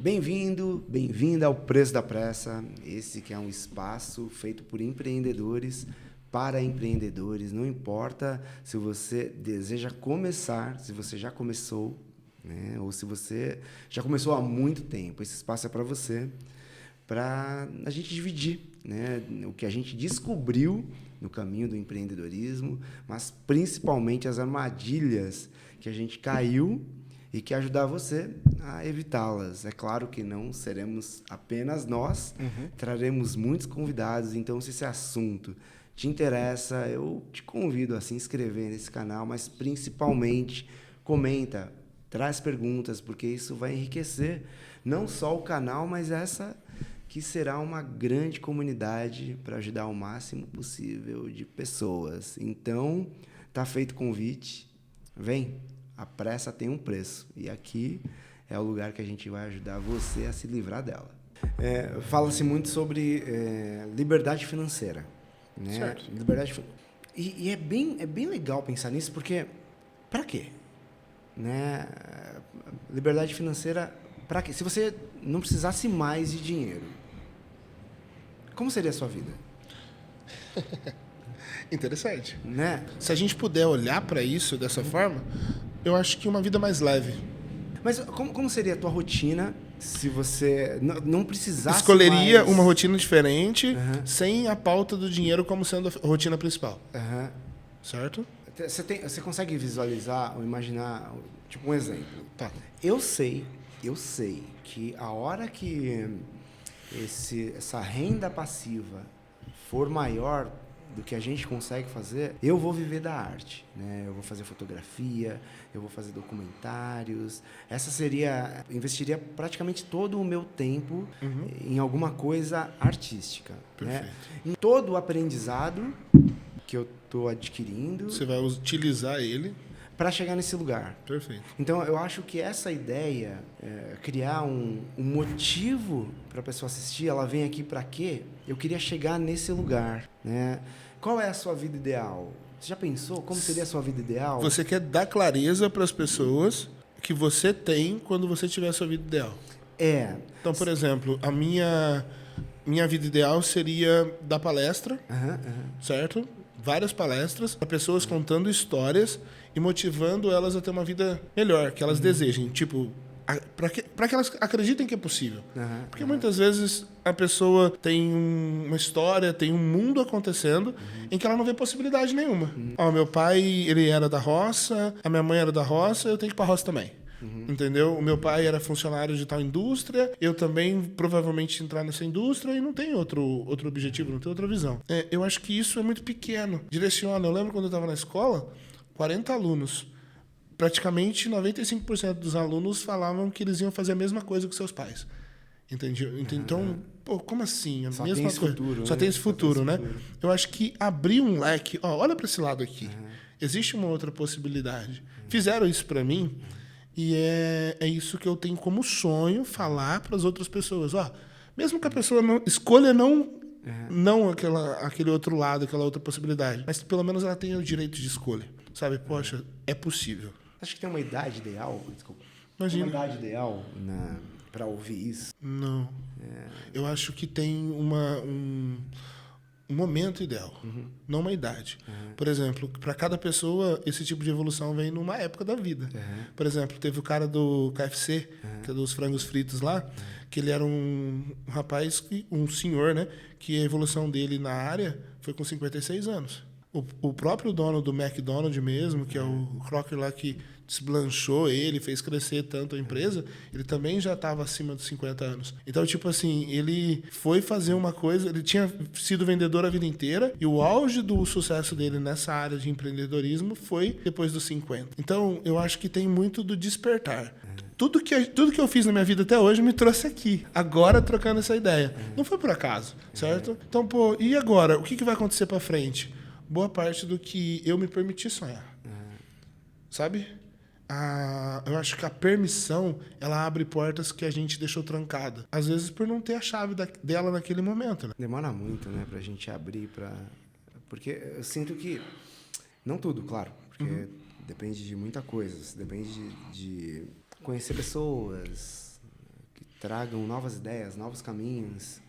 Bem-vindo, bem-vinda ao Preço da Pressa. Esse que é um espaço feito por empreendedores para empreendedores. Não importa se você deseja começar, se você já começou, né? Ou se você já começou há muito tempo. Esse espaço é para você, para a gente dividir, né? O que a gente descobriu no caminho do empreendedorismo, mas principalmente as armadilhas que a gente caiu e que ajudar você a evitá-las. É claro que não seremos apenas nós, traremos muitos convidados, então se esse assunto te interessa, eu te convido a se inscrever nesse canal, mas principalmente comenta, traz perguntas, porque isso vai enriquecer não só o canal, mas essa que será uma grande comunidade para ajudar o máximo possível de pessoas. Então, tá feito o convite, vem! A pressa tem um preço e aqui é o lugar que a gente vai ajudar você a se livrar dela. Fala-se muito sobre liberdade financeira, né? Certo. E é bem legal pensar nisso, porque para quê? Né? Liberdade financeira para quê? Se você não precisasse mais de dinheiro, como seria a sua vida? Interessante. Né? Se a gente puder olhar para isso dessa forma, eu acho que uma vida mais leve. Mas como seria a tua rotina se você não precisasse Escolheria mais... uma rotina diferente, sem a pauta do dinheiro como sendo a rotina principal. Certo? Você consegue visualizar ou imaginar, tipo um exemplo? Tá. Eu sei que a hora que essa renda passiva for maior do que a gente consegue fazer, eu vou viver da arte, né? Eu vou fazer fotografia, eu vou fazer documentários. Investiria praticamente todo o meu tempo em alguma coisa artística, né? Em todo o aprendizado que eu estou adquirindo, você vai utilizar ele para chegar nesse lugar. Perfeito. Então, eu acho que essa ideia, criar um motivo para a pessoa assistir, ela vem aqui para quê? Eu queria chegar nesse lugar, né? Qual é a sua vida ideal? Você já pensou como seria a sua vida ideal? Você quer dar clareza para as pessoas que você tem quando você tiver a sua vida ideal. Então, por exemplo, a minha vida ideal seria dar palestra, certo? Várias palestras para pessoas contando histórias e motivando elas a ter uma vida melhor, que elas desejem. Tipo, para que elas acreditem que é possível. Porque muitas vezes a pessoa tem uma história, tem um mundo acontecendo em que ela não vê possibilidade nenhuma. Meu pai, ele era da roça, a minha mãe era da roça, eu tenho que ir para a roça também. Entendeu? O meu pai era funcionário de tal indústria, eu também provavelmente entrar nessa indústria e não tem outro objetivo, não tem outra visão. Eu acho que isso é muito pequeno. Direciona. Eu lembro quando eu estava na escola, 40 alunos. Praticamente 95% dos alunos falavam que eles iam fazer a mesma coisa que seus pais. Entendeu? Então, como assim? Só mesma tem esse coisa. futuro, Só né? tem esse futuro, né? Eu acho que abrir um leque... olha para esse lado aqui. Existe uma outra possibilidade. Fizeram isso para mim e é isso que eu tenho como sonho falar para as outras pessoas. Mesmo que a pessoa escolha não aquele outro lado, aquela outra possibilidade, mas pelo menos ela tenha o direito de escolha. Sabe? Poxa, é possível. Acho que tem uma idade ideal, desculpa. Imagina. Uma idade ideal para ouvir isso? Não. Eu acho que tem um momento ideal, não uma idade. Por exemplo, para cada pessoa, esse tipo de evolução vem numa época da vida. Por exemplo, teve o cara do KFC, que é dos frangos fritos lá, que ele era um rapaz, um senhor, né, que a evolução dele na área foi com 56 anos. O próprio dono do McDonald's mesmo, que é o Crocker lá, que desblanchou ele, fez crescer tanto a empresa, ele também já estava acima dos 50 anos. Então, tipo assim, ele foi fazer uma coisa, ele tinha sido vendedor a vida inteira, e o auge do sucesso dele nessa área de empreendedorismo foi depois dos 50. Então, eu acho que tem muito do despertar. Tudo que eu fiz na minha vida até hoje me trouxe aqui, agora trocando essa ideia. Não foi por acaso, certo? Então, e agora? O que vai acontecer para frente? Boa parte do que eu me permiti sonhar. Sabe? Eu acho que a permissão, ela abre portas que a gente deixou trancada. Às vezes por não ter a chave dela naquele momento. Né? Demora muito, né, pra gente abrir porque eu sinto que... Não tudo, claro. Porque depende de muita coisa. Depende de conhecer pessoas que tragam novas ideias, novos caminhos,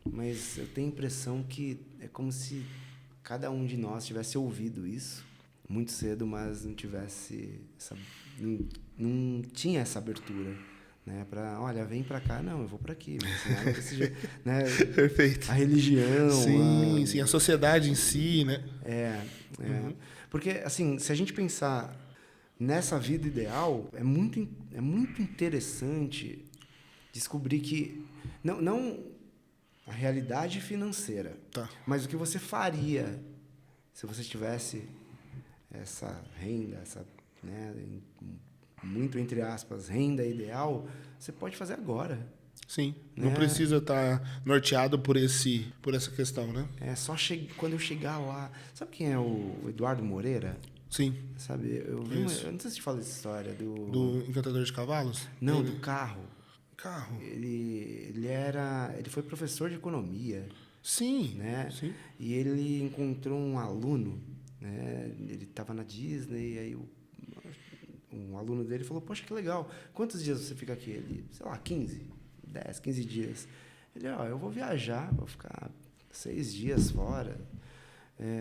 mas eu tenho a impressão que é como se cada um de nós tivesse ouvido isso muito cedo, mas não tivesse não tinha essa abertura, né, para, olha, vem para cá, não, eu vou para aqui, né? Perfeito. A religião, sim, a sociedade em si, né? Porque assim, se a gente pensar nessa vida ideal, é muito interessante descobrir que não a realidade financeira, mas o que você faria se você tivesse essa renda, essa, né, muito entre aspas, renda ideal, você pode fazer agora. Sim, né? Não precisa estar norteado por essa questão, né? É só quando eu chegar lá. Sabe quem é o Eduardo Moreira? Sim. Sabe, eu não sei se te falo essa história do Encantador de Cavalos? Não, do carro. Ele foi professor de economia. Sim, né? Sim. E ele encontrou um aluno, né? Ele estava na Disney, aí um aluno dele falou, poxa, que legal, quantos dias você fica aqui? Ele, sei lá, 15 dias. Ele, eu vou viajar, vou ficar 6 dias fora,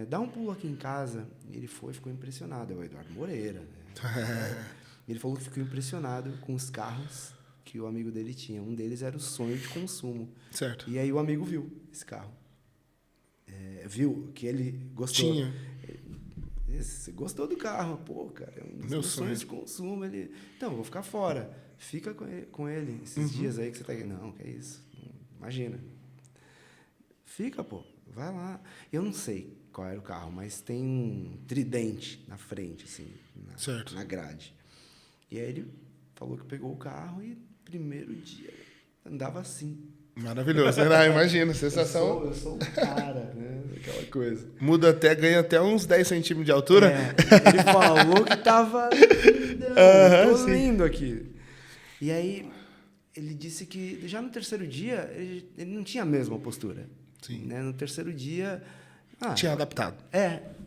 dá um pulo aqui em casa. E ele ficou impressionado, é o Eduardo Moreira, né? Ele falou que ficou impressionado com os carros que o amigo dele tinha. Um deles era o sonho de consumo. Certo. E aí o amigo viu esse carro. Viu que ele gostou. Tinha. Você gostou do carro? Pô, cara, é um dos meus sonhos de consumo. Ele, então, eu vou ficar fora. Fica com ele esses dias aí que você tá aqui. Não, que é isso. Imagina. Fica, pô. Vai lá. Eu não sei qual era o carro, mas tem um tridente na frente, assim, na grade. E aí ele falou que pegou o carro e primeiro dia andava assim. Maravilhoso, né? Imagina, sensação. Eu sou o cara, né? Aquela coisa. Ganha até uns 10 centímetros de altura. Ele falou que tava tô lindo aqui. E aí ele disse que já no terceiro dia ele não tinha a mesma postura. Sim. Né? No terceiro dia... tinha adaptado.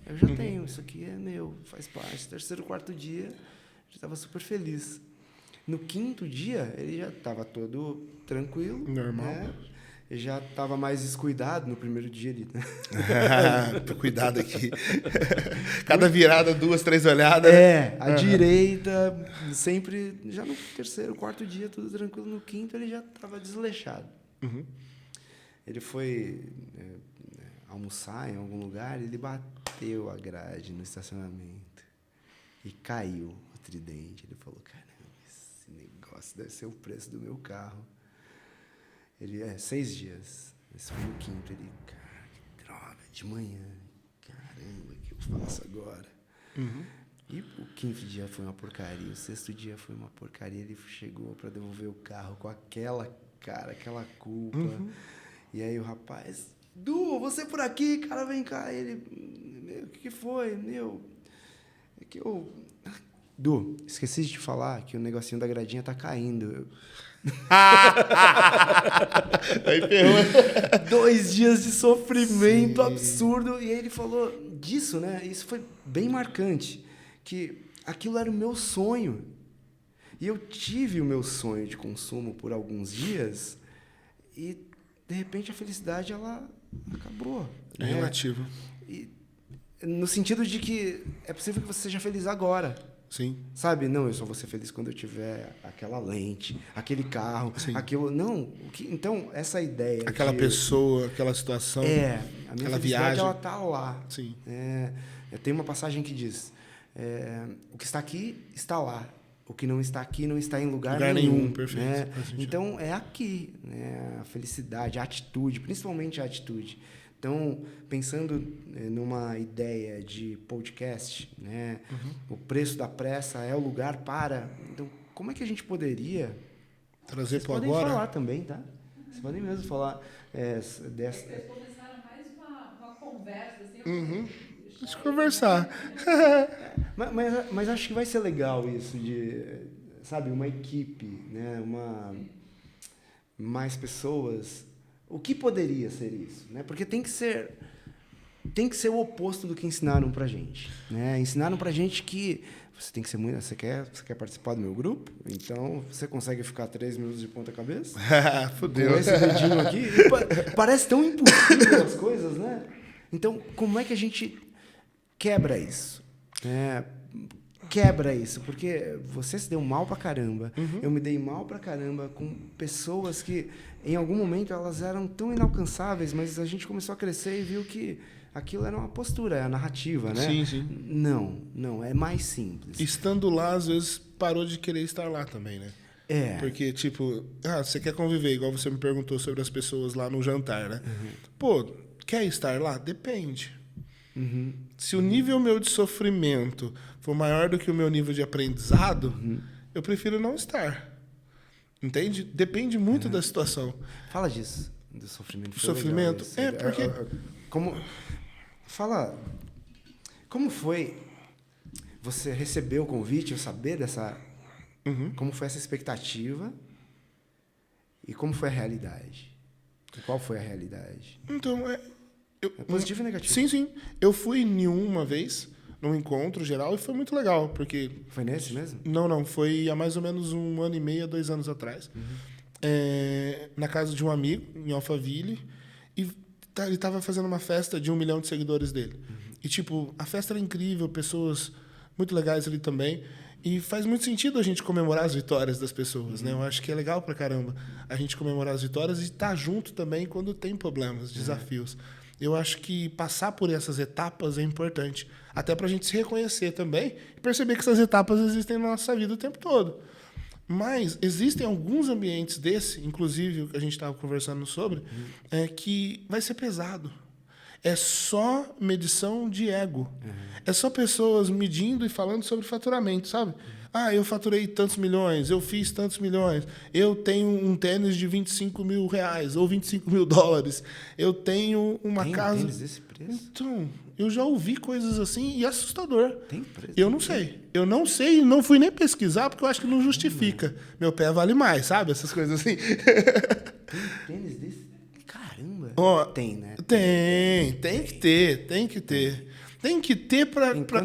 Eu já tenho, isso aqui é meu, faz parte. Terceiro, quarto dia, já estava super feliz. No quinto dia, ele já estava todo tranquilo. Normal. Né? Ele já estava mais descuidado no primeiro dia ali. Né? Cuidado aqui. Cada virada, 2, 3 olhadas. A direita, sempre... Já no terceiro, quarto dia, tudo tranquilo. No quinto, ele já estava desleixado. Ele foi almoçar em algum lugar, ele bateu a grade no estacionamento e caiu o tridente. Ele falou, caramba, esse negócio deve ser o preço do meu carro. Ele, 6 dias. Esse foi no quinto. Ele, cara, que droga, de manhã. Caramba, o que eu faço agora? E o quinto dia foi uma porcaria, o sexto dia foi uma porcaria. Ele chegou para devolver o carro com aquela culpa. E aí o rapaz, Du, você por aqui, cara, vem cá. Ele, o que foi? É que eu... Du, esqueci de te falar que o negocinho da gradinha tá caindo. Aí ferrou. 2 dias de sofrimento absurdo. E aí ele falou disso, né? Isso foi bem marcante. Que aquilo era o meu sonho. E eu tive o meu sonho de consumo por alguns dias e, de repente, a felicidade, ela acabou. É relativo. E, no sentido de que é possível que você seja feliz agora. Sim. Sabe? Não, eu só vou ser feliz quando eu tiver aquela lente, aquele carro, aquilo... Não, então, essa ideia... Aquela pessoa, aquela situação, a minha aquela felicidade, viagem. ela tá lá. Sim. Tem uma passagem que diz, o que está aqui, está lá. O que não está aqui, não está em lugar nenhum. Perfeito. Né? Então, é aqui, né? A felicidade, a atitude, principalmente a atitude. Então, pensando numa ideia de podcast, né? O preço da pressa é o lugar para... Então, como é que a gente poderia... trazer para agora? Vocês podem falar também, tá? Vocês podem mesmo falar dessa... Vocês começaram mais uma conversa, assim... Deixa eu conversar. Mas acho que vai ser legal isso de, sabe, uma equipe, né? mais pessoas. O que poderia ser isso, né? Porque tem que ser tem que ser o oposto do que ensinaram pra gente, né? Ensinaram pra gente que você tem que ser muito... Você quer participar do meu grupo? Então, você consegue ficar 3 minutos de ponta cabeça? Fudeu. Com esse dedinho aqui? Parece tão impossível as coisas, né? Então, como é que a gente quebra isso? Quebra isso, porque você se deu mal pra caramba, eu me dei mal pra caramba com pessoas que, em algum momento, elas eram tão inalcançáveis, mas a gente começou a crescer e viu que aquilo era uma postura, é a narrativa, né? Sim, sim. Não, é mais simples. Estando lá, às vezes, parou de querer estar lá também, né? Porque, tipo, você quer conviver, igual você me perguntou sobre as pessoas lá no jantar, né? Pô, quer estar lá? Depende. Se o nível meu de sofrimento for maior do que o meu nível de aprendizado, eu prefiro não estar. Entende? Depende muito da situação. Fala disso, do sofrimento. Sofrimento? Porque... Fala, como foi você receber o convite, eu saber dessa... Como foi essa expectativa e como foi a realidade? E qual foi a realidade? Então, positivo e negativo? Sim. Eu fui em uma vez, num encontro geral, e foi muito legal, porque... Foi nesse mesmo? Não. Foi há mais ou menos 1 ano e meio, 2 anos atrás. Na casa de um amigo, em Alphaville, e ele estava fazendo uma festa de 1 milhão de seguidores dele. E, tipo, a festa era incrível, pessoas muito legais ali também. E faz muito sentido a gente comemorar as vitórias das pessoas, né? Eu acho que é legal pra caramba a gente comemorar as vitórias e estar junto também quando tem problemas, desafios. Eu acho que passar por essas etapas é importante. Até pra gente se reconhecer também e perceber que essas etapas existem na nossa vida o tempo todo. Mas existem alguns ambientes desse, inclusive o que a gente estava conversando sobre, que vai ser pesado. É só medição de ego. É só pessoas medindo e falando sobre faturamento, sabe? Eu faturei tantos milhões, eu fiz tantos milhões, eu tenho um tênis de 25 mil reais ou 25 mil dólares, eu tenho uma casa... Tem tênis desse preço? Então, eu já ouvi coisas assim e é assustador. Tem preço? Eu não sei. Eu não sei e não fui nem pesquisar porque eu acho que não justifica. Meu pé vale mais, sabe? Essas coisas assim. Tem tênis desse? Caramba. Tem, né? Tem que ter. Tem que ter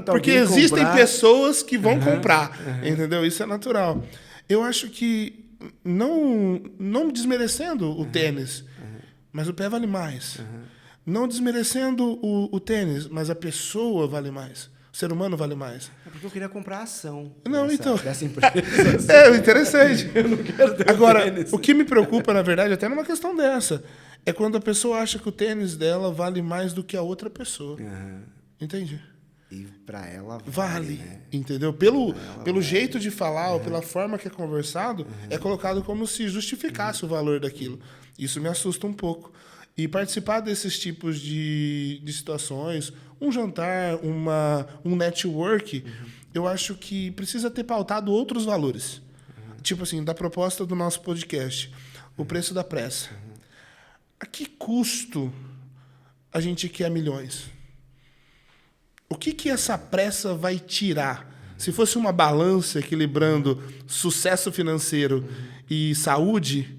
porque alguém existem comprar... pessoas que vão comprar, entendeu? Isso é natural. Eu acho que não desmerecendo o tênis, mas o pé vale mais. Não desmerecendo o tênis, mas a pessoa vale mais. O ser humano vale mais. É porque eu queria comprar a ação dessa empresa. Interessante. Eu não quero ter Agora, tênis. o que me preocupa, na verdade, até numa questão dessa, é quando a pessoa acha que o tênis dela vale mais do que a outra pessoa. Entende? E pra ela vale, né? Entendeu? Pelo jeito de falar ou pela forma que é conversado, é colocado como se justificasse o valor daquilo. Isso me assusta um pouco. E participar desses tipos de situações, um jantar, um network, eu acho que precisa ter pautado outros valores. Tipo assim, da proposta do nosso podcast, o preço da pressa. A que custo a gente quer milhões? O que essa pressa vai tirar? Se fosse uma balança equilibrando sucesso financeiro e saúde,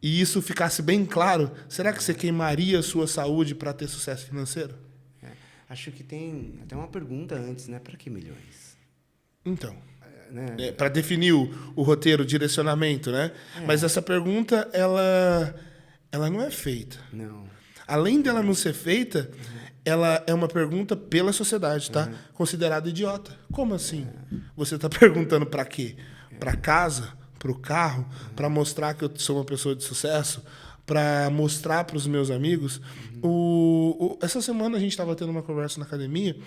e isso ficasse bem claro, será que você queimaria a sua saúde para ter sucesso financeiro? Acho que tem até uma pergunta antes, né? Para que milhões? Então, né? Para definir o roteiro, o direcionamento, né? Mas essa pergunta, ela não é feita. Não. Além dela não ser feita, ela é uma pergunta pela sociedade, tá? Considerada idiota. Como assim? Você está perguntando para quê? Para casa? Para o carro? Para mostrar que eu sou uma pessoa de sucesso? Para mostrar para os meus amigos? Essa semana a gente estava tendo uma conversa na academia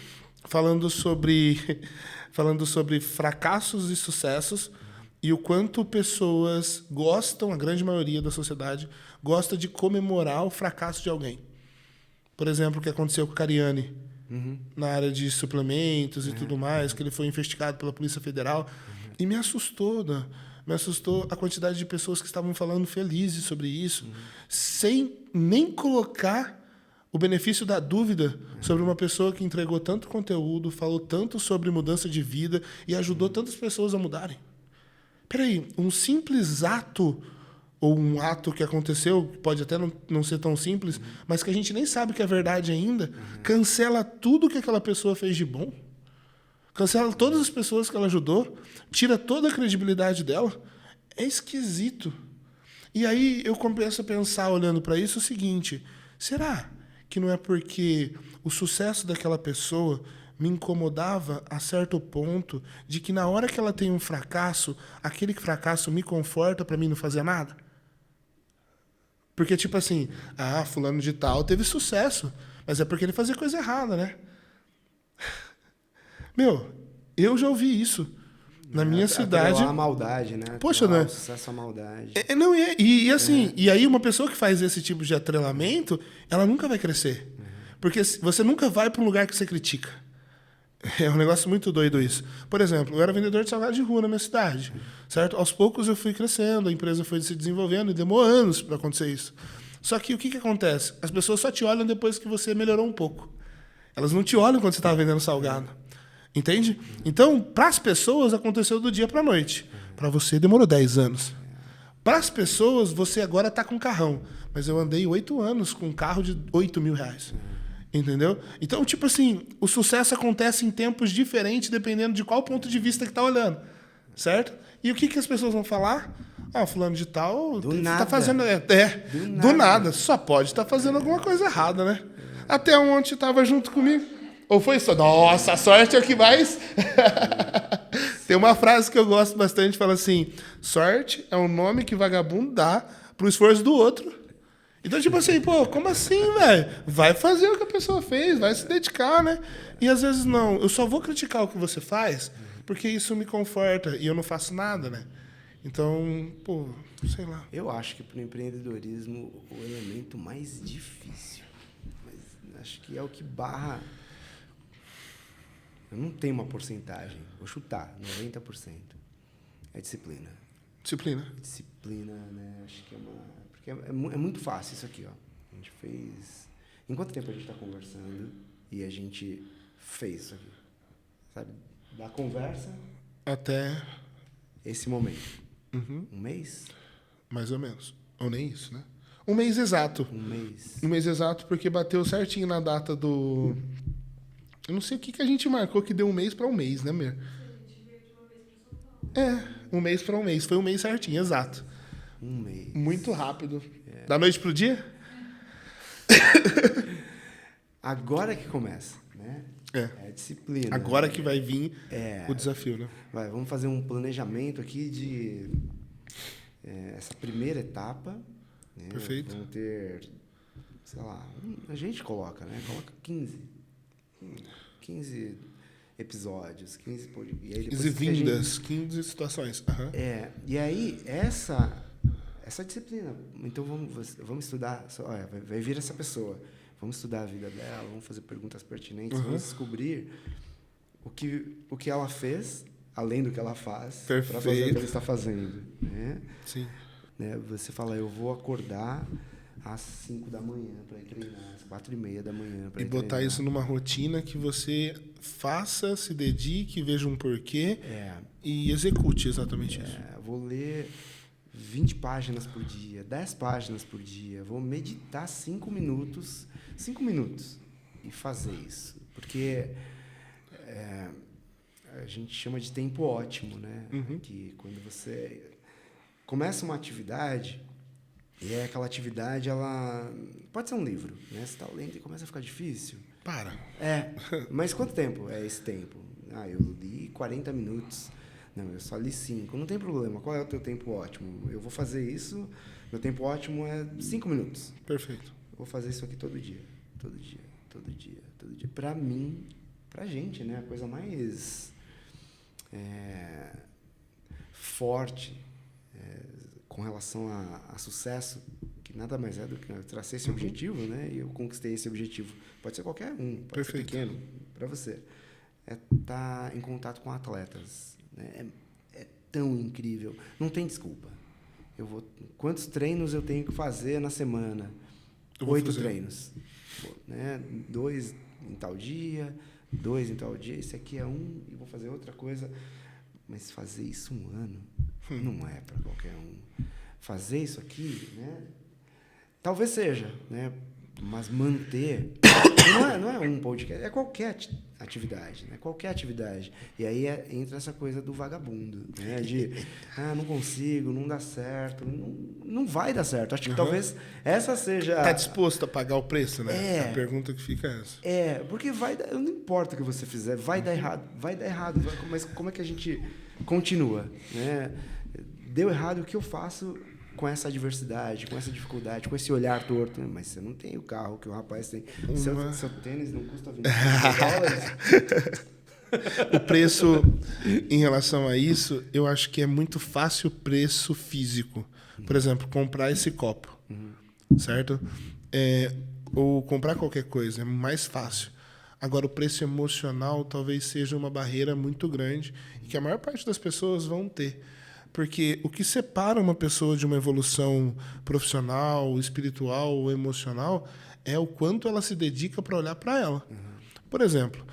falando sobre fracassos e sucessos e o quanto pessoas gostam, a grande maioria da sociedade, gosta de comemorar o fracasso de alguém. Por exemplo, o que aconteceu com o Cariani, na área de suplementos e tudo mais, que ele foi investigado pela Polícia Federal. E me assustou a quantidade de pessoas que estavam falando felizes sobre isso, sem nem colocar o benefício da dúvida sobre uma pessoa que entregou tanto conteúdo, falou tanto sobre mudança de vida e ajudou tantas pessoas a mudarem. Peraí, um simples ato ou um ato que aconteceu, que pode até não ser tão simples, mas que a gente nem sabe que é verdade ainda, cancela tudo que aquela pessoa fez de bom, cancela todas as pessoas que ela ajudou, tira toda a credibilidade dela. É esquisito. E aí eu começo a pensar, olhando para isso, o seguinte: será que não é porque o sucesso daquela pessoa me incomodava a certo ponto de que na hora que ela tem um fracasso, aquele fracasso me conforta para mim não fazer nada? Porque, tipo assim, fulano de tal teve sucesso, mas é porque ele fazia coisa errada, né? Meu, eu já ouvi isso na minha cidade. A maldade, né? Poxa, né? O sucesso à maldade. Não, assim, e aí uma pessoa que faz esse tipo de atrelamento, ela nunca vai crescer. Porque você nunca vai para um lugar que você critica. É um negócio muito doido isso. Por exemplo, eu era vendedor de salgado de rua na minha cidade, certo? Aos poucos eu fui crescendo, a empresa foi se desenvolvendo e demorou anos para acontecer isso. Só que o que acontece? As pessoas só te olham depois que você melhorou um pouco. Elas não te olham quando você estava vendendo salgado. Entende? Então, para as pessoas, aconteceu do dia para a noite. Para você, demorou 10 anos. Para as pessoas, você agora está com um carrão. Mas eu andei 8 anos com um carro de R$8.000. Entendeu? Então, tipo assim, o sucesso acontece em tempos diferentes, dependendo de qual ponto de vista que está olhando. Certo? E o que as pessoas vão falar? Fulano de tal está fazendo... Do nada. Só pode estar fazendo alguma coisa errada, né? Até ontem estava junto comigo. Ou foi só? Nossa, a sorte é o que mais... Tem uma frase que eu gosto bastante, fala assim: sorte é o nome que vagabundo dá pro esforço do outro. Então, tipo assim, como assim, velho? Vai fazer o que a pessoa fez, vai se dedicar, né? E às vezes não, eu só vou criticar o que você faz porque isso me conforta e eu não faço nada, né? Então, sei lá. Eu acho que para o empreendedorismo o elemento mais difícil, mas acho que é o que barra. Eu não tenho uma porcentagem, vou chutar, 90%. É disciplina. Disciplina, né? Acho que porque é muito fácil isso aqui, ó. A gente fez... Em quanto tempo a gente está conversando e a gente fez isso aqui? Sabe? Da conversa... Até... esse momento. Um mês? Mais ou menos. Ou nem isso, né? Um mês exato. Um mês exato, porque bateu certinho na data do... Eu não sei o que a gente marcou que deu um mês para um mês, né, Mer? Um mês para um mês. Foi um mês certinho, exato. Um mês. Muito rápido. Da noite pro dia? Agora que começa, né? É disciplina. Agora que vai vir o desafio, né? Vamos fazer um planejamento aqui de essa primeira etapa. Né? Perfeito. Vamos ter, sei lá, a gente coloca, né? Coloca 15 episódios, 15 podcasts. 15 vindas, 15 situações. E aí, essa disciplina. Então, vamos estudar. Vai vir essa pessoa. Vamos estudar a vida dela, vamos fazer perguntas pertinentes, vamos descobrir o que ela fez, além do que ela faz, para fazer o que ela está fazendo. Né? Sim. Né? Você fala, eu vou acordar às 5 da manhã para ir treinar, às 4:30 da manhã para ir treinar. E botar isso numa rotina que você faça, se dedique, veja um porquê e execute exatamente isso. Vou ler 20 páginas por dia, 10 páginas por dia, vou meditar 5 minutos e fazer isso. Porque a gente chama de tempo ótimo, né? Que quando você começa uma atividade, e aquela atividade, ela pode ser um livro, né? Você está lendo e começa a ficar difícil. Para. Mas quanto tempo é esse tempo? Eu li 40 minutos. Não, eu só li 5. Não tem problema. Qual é o teu tempo ótimo? Eu vou fazer isso. Meu tempo ótimo é 5 minutos. Perfeito. Vou fazer isso aqui todo dia. Todo dia. Pra mim, pra gente, né? A coisa mais forte com relação a sucesso, que nada mais é do que eu tracei esse objetivo, né? E eu conquistei esse objetivo. Pode ser qualquer um, pode ser pequeno, para você. É estar em contato com atletas. Né? É tão incrível. Não tem desculpa. Quantos treinos eu tenho que fazer na semana? 8 treinos. Né? 2 em tal dia, 2 em tal dia. Esse aqui é um e vou fazer outra coisa. Mas fazer isso um ano não é para qualquer um. fazer isso aqui, né? Talvez seja, né? Mas manter não é um podcast, é qualquer atividade, né? Qualquer atividade. E aí entra essa coisa do vagabundo, né? De não consigo, não dá certo, não vai dar certo. Acho que talvez essa seja. Está disposto a pagar o preço, né? A pergunta que fica é essa. Porque vai dar, não importa o que você fizer, vai dar errado, mas como é que a gente continua, né? Deu errado, o que eu faço com essa adversidade, com essa dificuldade, com esse olhar torto? Mas você não tem o carro que o rapaz tem. Seu tênis não custa $25. O preço, em relação a isso, eu acho que é muito fácil o preço físico. Por exemplo, comprar esse copo, certo? Ou comprar qualquer coisa, é mais fácil. Agora, o preço emocional talvez seja uma barreira muito grande e que a maior parte das pessoas vão ter. Porque o que separa uma pessoa de uma evolução profissional, espiritual ou emocional é o quanto ela se dedica para olhar para ela. Por exemplo,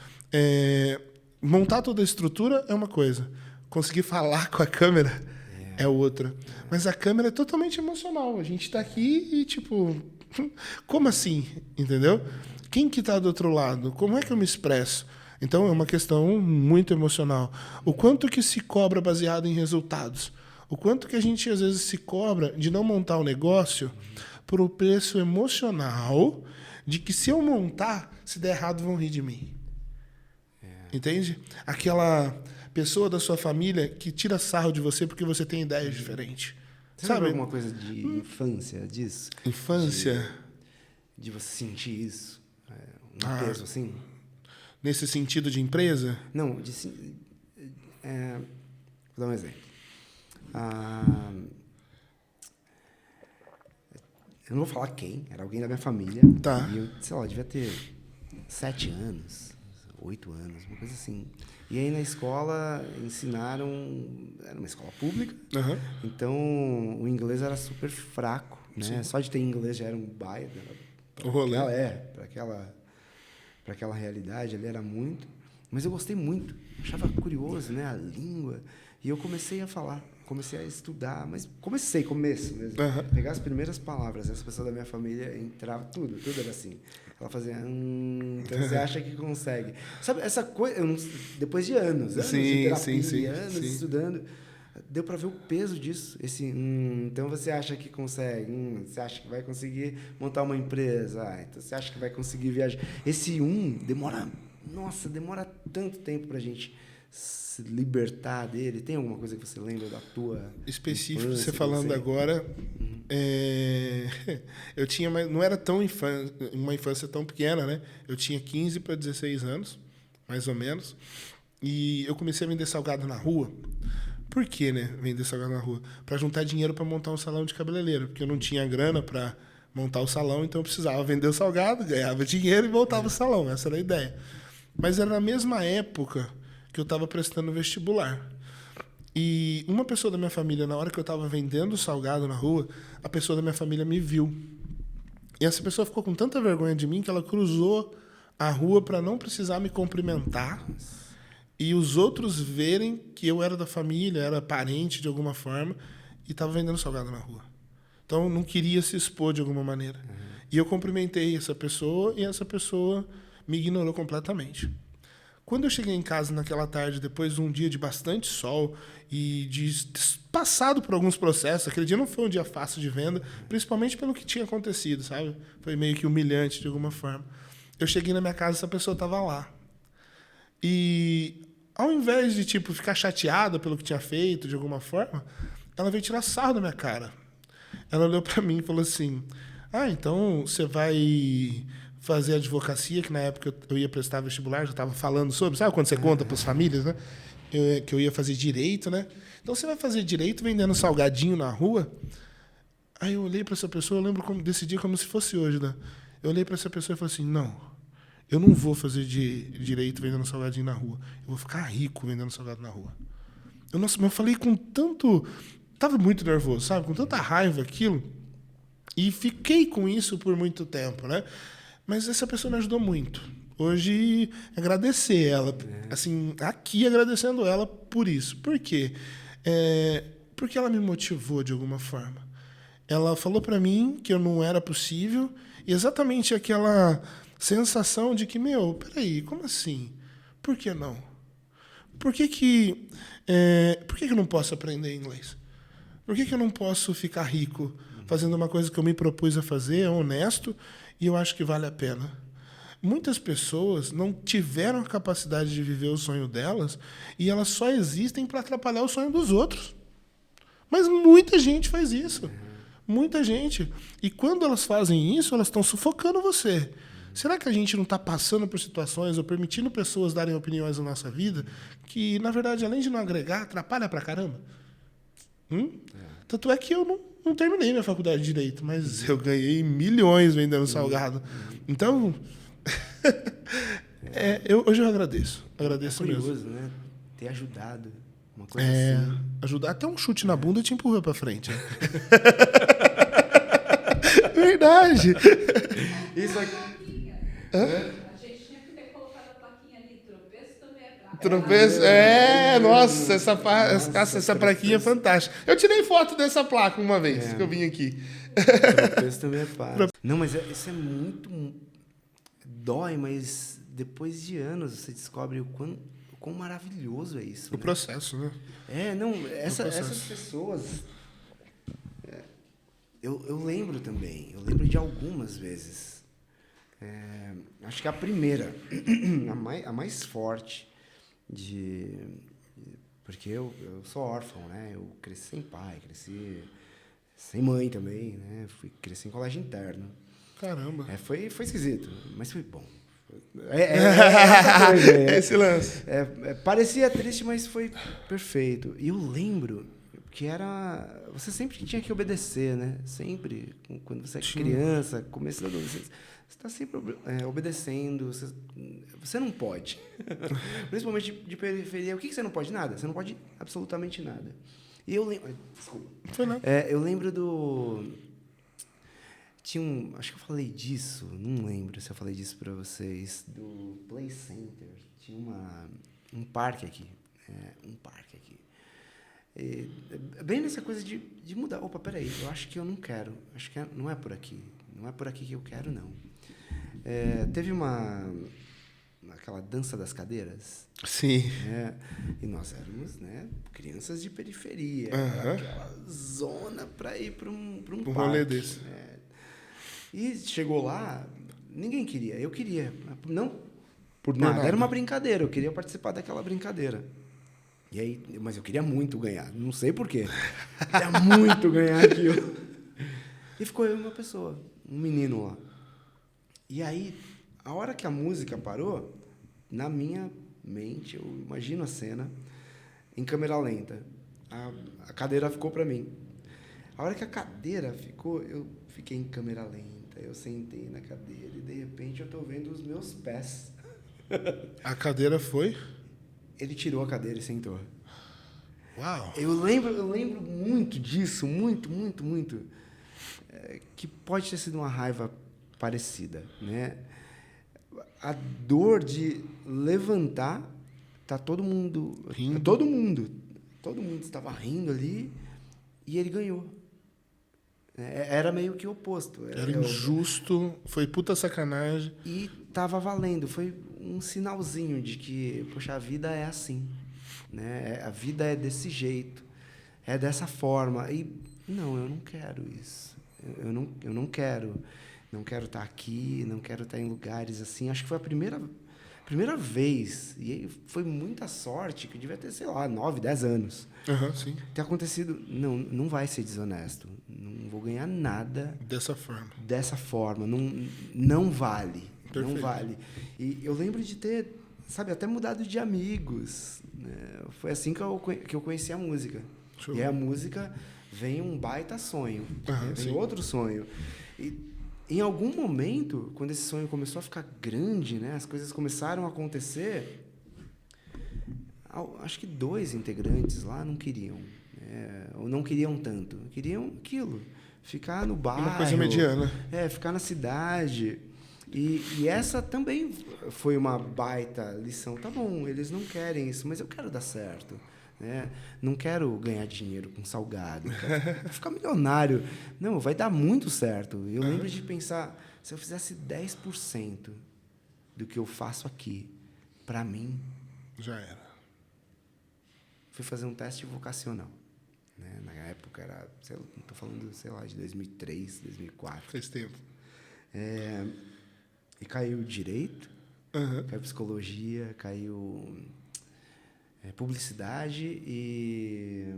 montar toda a estrutura é uma coisa. Conseguir falar com a câmera é outra. Mas a câmera é totalmente emocional. A gente está aqui e, tipo... Como assim? Entendeu? Quem que está do outro lado? Como é que eu me expresso? Então, é uma questão muito emocional. O quanto que se cobra baseado em resultados? O quanto que a gente, às vezes, se cobra de não montar o negócio por o preço emocional de que se eu montar, se der errado, vão rir de mim. Entende? Aquela pessoa da sua família que tira sarro de você porque você tem ideias diferentes. Você sabe alguma coisa de infância disso? Infância? De você sentir isso? Peso, assim? Nesse sentido de empresa? Não, vou dar um exemplo. Eu não vou falar quem, era alguém da minha família. Tá. E eu, sei lá, devia ter 7 anos, 8 anos, uma coisa assim. E aí na escola ensinaram, era uma escola pública, então o inglês era super fraco, né? Sim. Só de ter inglês já era um baile. O rolê. Para aquela realidade ali era muito, mas eu gostei muito, achava curioso, né, a língua, e eu comecei a falar, comecei a estudar, mas começo mesmo, pegar as primeiras palavras, essa pessoa da minha família entrava, tudo era assim, ela fazia, então você acha que consegue, sabe, essa coisa, depois de anos de terapia, anos estudando, deu para ver o peso disso, então você acha que consegue, você acha que vai conseguir montar uma empresa, então você acha que vai conseguir viajar. Esse demora tanto tempo para a gente se libertar dele. Tem alguma coisa que você lembra da tua específico, infância, você falando agora, eu tinha, não era uma infância tão pequena, né? Eu tinha 15 para 16 anos, mais ou menos, e eu comecei a vender salgado na rua. Por que, né, vender salgado na rua? Para juntar dinheiro para montar um salão de cabeleireiro, porque eu não tinha grana para montar o salão, então eu precisava vender o salgado, ganhava dinheiro e voltava ao salão. Essa era a ideia. Mas era na mesma época que eu estava prestando vestibular. E uma pessoa da minha família, na hora que eu estava vendendo salgado na rua, a pessoa da minha família me viu. E essa pessoa ficou com tanta vergonha de mim que ela cruzou a rua para não precisar me cumprimentar. E os outros verem que eu era da família, era parente de alguma forma, e estava vendendo salgado na rua. Então, não queria se expor de alguma maneira. E eu cumprimentei essa pessoa, e essa pessoa me ignorou completamente. Quando eu cheguei em casa naquela tarde, depois de um dia de bastante sol, e de passado por alguns processos, aquele dia não foi um dia fácil de venda, principalmente pelo que tinha acontecido, sabe? Foi meio que humilhante de alguma forma. Eu cheguei na minha casa, essa pessoa estava lá. E ao invés de ficar chateada pelo que tinha feito de alguma forma, ela veio tirar sarro da minha cara. Ela olhou para mim e falou assim: então você vai fazer advocacia, que na época eu ia prestar vestibular, já estava falando sobre, sabe quando você conta para as famílias, né? Que eu ia fazer direito, né? Então você vai fazer direito vendendo salgadinho na rua? Aí eu olhei para essa pessoa, eu lembro desse dia como se fosse hoje, né? Eu olhei para essa pessoa e falei assim: não. Eu não vou fazer direito vendendo salgadinho na rua. Eu vou ficar rico vendendo salgado na rua. Eu falei com tanto... Estava muito nervoso, sabe? Com tanta raiva aquilo. E fiquei com isso por muito tempo, né? Mas essa pessoa me ajudou muito. Hoje, agradecer ela. Assim, aqui agradecendo ela por isso. Por quê? Porque ela me motivou de alguma forma. ela falou para mim que eu não era possível, e exatamente aquela sensação de que, peraí, como assim? Por que não? Por que eu não posso aprender inglês? Por que eu não posso ficar rico fazendo uma coisa que eu me propus a fazer, é honesto, e eu acho que vale a pena? Muitas pessoas não tiveram a capacidade de viver o sonho delas e elas só existem para atrapalhar o sonho dos outros. Mas muita gente faz isso. Muita gente. E quando elas fazem isso, elas estão sufocando você. Será que a gente não está passando por situações ou permitindo pessoas darem opiniões na nossa vida que, na verdade, além de não agregar, atrapalha pra caramba? Tanto é que eu não terminei minha faculdade de Direito, mas eu ganhei milhões vendendo salgado. Então, hoje eu agradeço. Agradeço curioso, mesmo. né? Ter ajudado. Uma coisa assim. Ajudar até um chute na bunda te empurra pra frente. Verdade. Isso aqui. A gente tinha que ter colocado a plaquinha ali, tropeço também é praga. Tropeço. Nossa, essa plaquinha é fantástica. Eu tirei foto dessa placa uma vez que eu vim aqui. Tropeço também é fácil. Não, mas isso é muito... Dói, mas depois de anos você descobre o quão maravilhoso é isso. O processo, né? Essas pessoas... Eu lembro também. Eu lembro de algumas vezes. Acho que a primeira, a mais forte, porque eu sou órfão, né? Eu cresci sem pai, cresci sem mãe também, né? Cresci em colégio interno. Caramba. Foi esquisito, mas foi bom. Esse lance. Parecia triste, mas foi perfeito. E eu lembro que você sempre tinha que obedecer, né? Sempre, quando você é criança, começo da adolescência, você está sempre obedecendo. Você não pode. Principalmente de periferia. O que você não pode? Nada. Você não pode absolutamente nada. E eu lembro... Desculpa. Foi não. Eu lembro tinha acho que eu falei disso, não lembro se eu falei disso para vocês, do Play Center. Tinha um parque aqui. Bem nessa coisa de mudar. Opa, peraí, eu acho que eu não quero. Acho que não é por aqui. Não é por aqui que eu quero, não. Teve aquela dança das cadeiras. Sim. E nós éramos, né, crianças de periferia. Aquela zona para ir para um parque. Rolê desse. E chegou lá, ninguém queria. Eu queria. Não por nada. Era uma brincadeira. Eu queria participar daquela brincadeira. E aí, mas eu queria muito ganhar. Não sei por quê. Eu queria muito ganhar aquilo. E ficou eu e uma pessoa, um menino lá. E aí, a hora que a música parou, na minha mente, eu imagino a cena, em câmera lenta. A cadeira ficou para mim. A hora que a cadeira ficou, eu fiquei em câmera lenta. Eu sentei na cadeira e, de repente, eu estou vendo os meus pés. A cadeira foi? Ele tirou a cadeira e sentou. Uau! Eu lembro muito disso, muito. Que pode ter sido uma raiva parecida, né? A dor de levantar, tá todo mundo rindo. Todo mundo estava rindo ali e ele ganhou. Era meio que o oposto. Era injusto, foi puta sacanagem. E tava valendo, foi um sinalzinho de que, poxa, a vida é assim, né? A vida é desse jeito, é dessa forma. E não, eu não quero isso. Eu não quero estar aqui, não quero estar em lugares assim. Acho que foi a primeira vez, e foi muita sorte, que eu devia ter, sei lá, 9, 10 anos. Sim. Ter acontecido, não vai ser desonesto, não vou ganhar nada dessa forma, não vale. Perfeito. Não vale. E eu lembro de ter, sabe, até mudado de amigos, né? Foi assim que eu conheci a música. Show. E aí a música vem um baita sonho, vem outro sonho. E em algum momento, quando esse sonho começou a ficar grande, né, as coisas começaram a acontecer, acho que 2 integrantes lá não queriam, ou não queriam tanto, queriam aquilo, ficar no bairro. Uma coisa mediana. Ficar na cidade. E essa também foi uma baita lição. Tá bom, eles não querem isso, mas eu quero dar certo. né? Não quero ganhar dinheiro com salgado, quero ficar milionário. Não, vai dar muito certo. Eu lembro de pensar, se eu fizesse 10% do que eu faço aqui, para mim... Já era. Fui fazer um teste vocacional. Né? Na época era, estou falando, sei lá, de 2003, 2004. Faz tempo. E caiu direito, caiu psicologia, caiu publicidade e...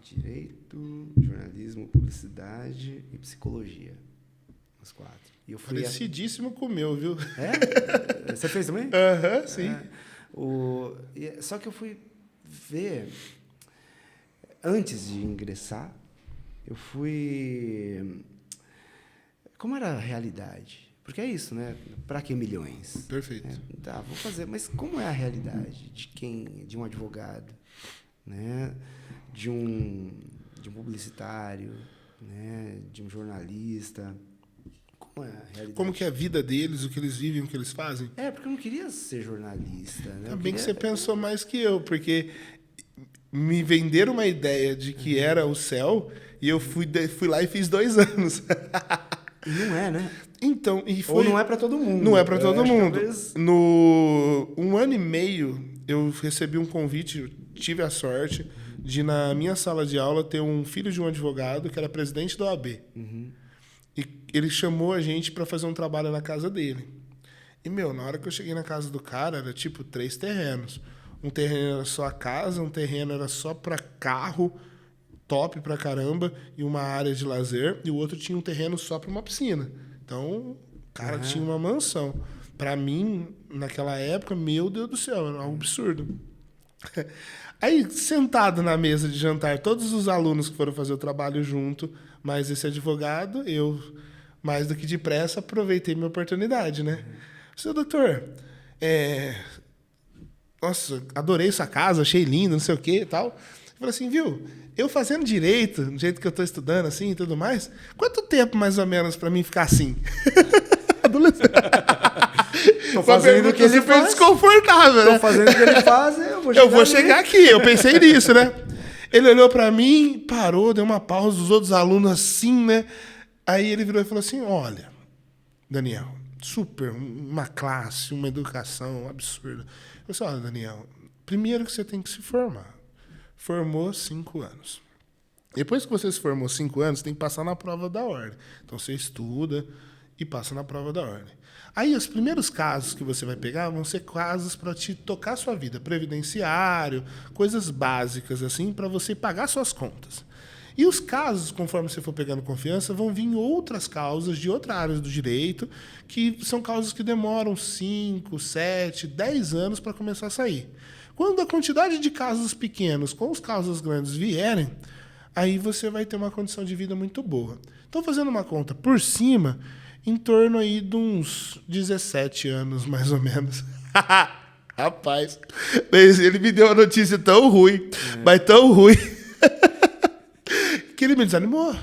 Direito, jornalismo, publicidade e psicologia. Os 4. E eu fui parecidíssimo com o meu, viu? É? Você fez também? Sim. Só que eu fui ver... Antes de ingressar, eu fui... Como era a realidade? Porque é isso, né? Para que milhões? Perfeito. Tá, vou fazer. Mas como é a realidade de um advogado, né? De um publicitário, né? De um jornalista? Como é a realidade? Como que é a vida deles, o que eles vivem, o que eles fazem? Porque eu não queria ser jornalista. Né? Também que você pensou mais que eu, porque me venderam uma ideia de que era o céu e eu fui lá e fiz 2 anos. E não é, né? Então, Ou não é para todo mundo. Não é para todo mundo. Talvez... No 1 ano e meio, eu recebi um convite, eu tive a sorte de, na minha sala de aula, ter um filho de um advogado que era presidente da OAB. E ele chamou a gente para fazer um trabalho na casa dele. E, na hora que eu cheguei na casa do cara, era tipo 3 terrenos. Um terreno era só a casa, um terreno era só para carro, top pra caramba, e uma área de lazer, e o outro tinha um terreno só para uma piscina. Então, o cara tinha uma mansão. Para mim, naquela época, meu Deus do céu, era um absurdo. Aí, sentado na mesa de jantar, todos os alunos que foram fazer o trabalho junto, mais esse advogado, eu, mais do que depressa, aproveitei minha oportunidade, né? Seu doutor, nossa, adorei sua casa, achei lindo, não sei o quê e tal. Eu falei assim, viu, eu fazendo direito, do jeito que eu estou estudando assim e tudo mais, quanto tempo mais ou menos para mim ficar assim? Adolescente. Tô fazendo o que ele faz. Desconfortável, né? Tô fazendo o que ele faz, eu vou chegar aqui. Eu pensei nisso, né? Ele olhou para mim, parou, deu uma pausa, os outros alunos assim, né? Aí ele virou e falou assim, olha, Daniel, uma classe, uma educação absurda. Eu falei assim, olha, Daniel, primeiro que você tem que se formar. Formou 5 anos. Depois que você se formou 5 anos, você tem que passar na prova da ordem. Então, você estuda e passa na prova da ordem. Aí, os primeiros casos que você vai pegar vão ser casos para te tocar a sua vida. Previdenciário, coisas básicas, assim, para você pagar suas contas. E os casos, conforme você for pegando confiança, vão vir outras causas de outras áreas do direito, que são causas que demoram 5, 7, 10 anos para começar a sair. Quando a quantidade de casos pequenos com os casos grandes vierem, aí você vai ter uma condição de vida muito boa. Então, fazendo uma conta por cima, em torno aí de uns 17 anos, mais ou menos. Rapaz, ele me deu uma notícia tão ruim, mas tão ruim, que ele me desanimou.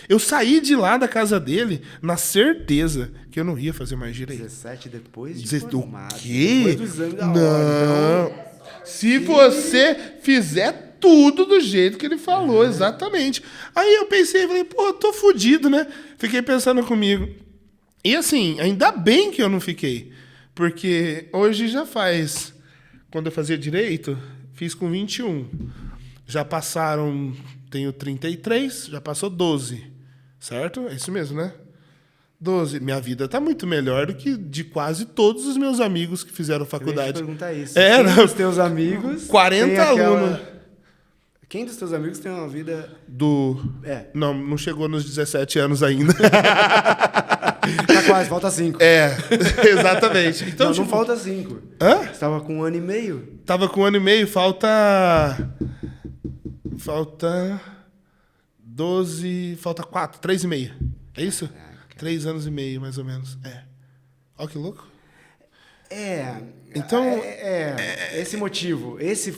Eu saí de lá da casa dele na certeza que eu não ia fazer mais direito. 17 depois de formado. O quê? Depois do exame da não. Ordem. Então... Se você fizer tudo do jeito que ele falou, exatamente. Aí eu pensei, falei, eu tô fudido, né? Fiquei pensando comigo. E assim, ainda bem que eu não fiquei. Porque hoje já faz... Quando eu fazia direito, fiz com 21. Já passaram... Tenho 33, já passou 12. Certo? É isso mesmo, né? 12. Minha vida tá muito melhor do que de quase todos os meus amigos que fizeram faculdade. Eu ia te perguntar isso. Quem dos teus amigos... 40 alunos. Quem dos teus amigos tem uma vida... Não chegou nos 17 anos ainda. Tá quase, falta 5. Exatamente. Então, não falta 5. Hã? Você tava com 1 ano e meio? Tava com 1 ano e meio, falta 12, falta 4, 3 e meio. É isso? 3 anos e meio, mais ou menos. Olha que louco. Então... Esse motivo, esse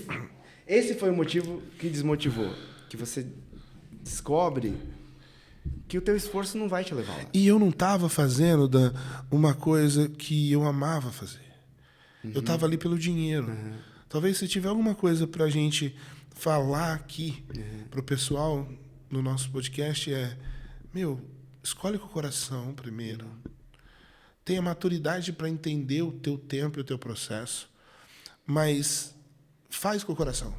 foi o motivo que desmotivou. Que você descobre que o teu esforço não vai te levar lá. E eu não estava fazendo uma coisa que eu amava fazer. Eu estava ali pelo dinheiro. Talvez se tiver alguma coisa para a gente falar aqui para o pessoal no nosso podcast escolhe com o coração primeiro. Tenha maturidade para entender o teu tempo e o teu processo, mas faz com o coração.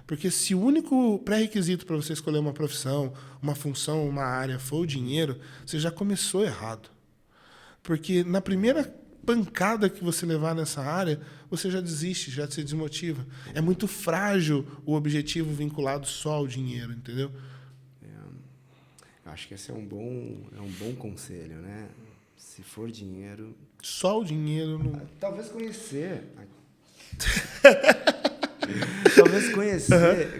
Porque se o único pré-requisito para você escolher uma profissão, uma função, uma área for o dinheiro, você já começou errado. Porque na primeira pancada que você levar nessa área, você já desiste, já se desmotiva. É muito frágil o objetivo vinculado só ao dinheiro, entendeu? Acho que esse é um bom conselho, né? Se for dinheiro... Só o dinheiro não... Talvez conhecer... Talvez